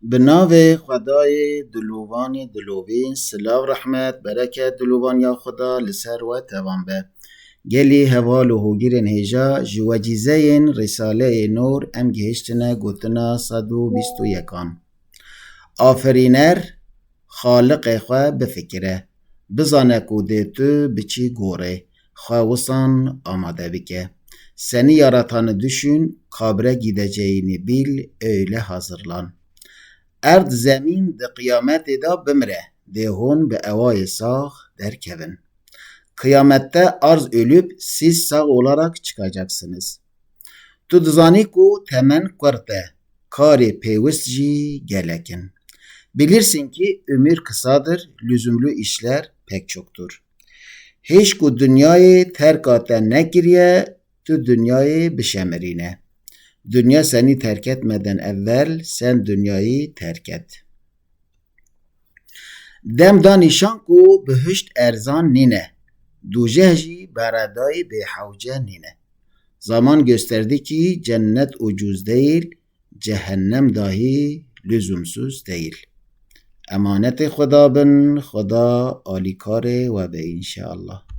به نام خدای دلوان دلوین، سلاو رحمت برکت دلوان یا خدا لسر و توان به گلی هوال و هوگیرن هیجا جوجیزه رساله نور ام گهشتنه گوتنا 121 آفرینر خالق خواه بفکره بزانه کوده تو بچی گوره خواه وصان آماده بکه seni yaratanı düşün, kabre gideceğini bil, öyle hazırlan. Erd zemin de kıyameti da bimre, de hon be evayı sağ derkevin. Kıyamette arz ölüp siz sağ olarak çıkacaksınız. Tu dizani ku temen kurte, kari peyvist jî gelekin. Bilirsin ki ömür kısadır, lüzumlu işler pek çoktur. Hiç ku dünyayı terk nekiriye, tu dünyayı bişemirine. Dünya seni terk etmeden evvel sen dünyayı terk et. Dem danişan ku behişt erzan nine. Dujeh jî beredayı behavce nine. Zaman gösterdi ki cennet ucuz değil, cehennem dahi lüzumsuz değil. Emaneti Xuda bin, Xuda alikare ve be inşallah.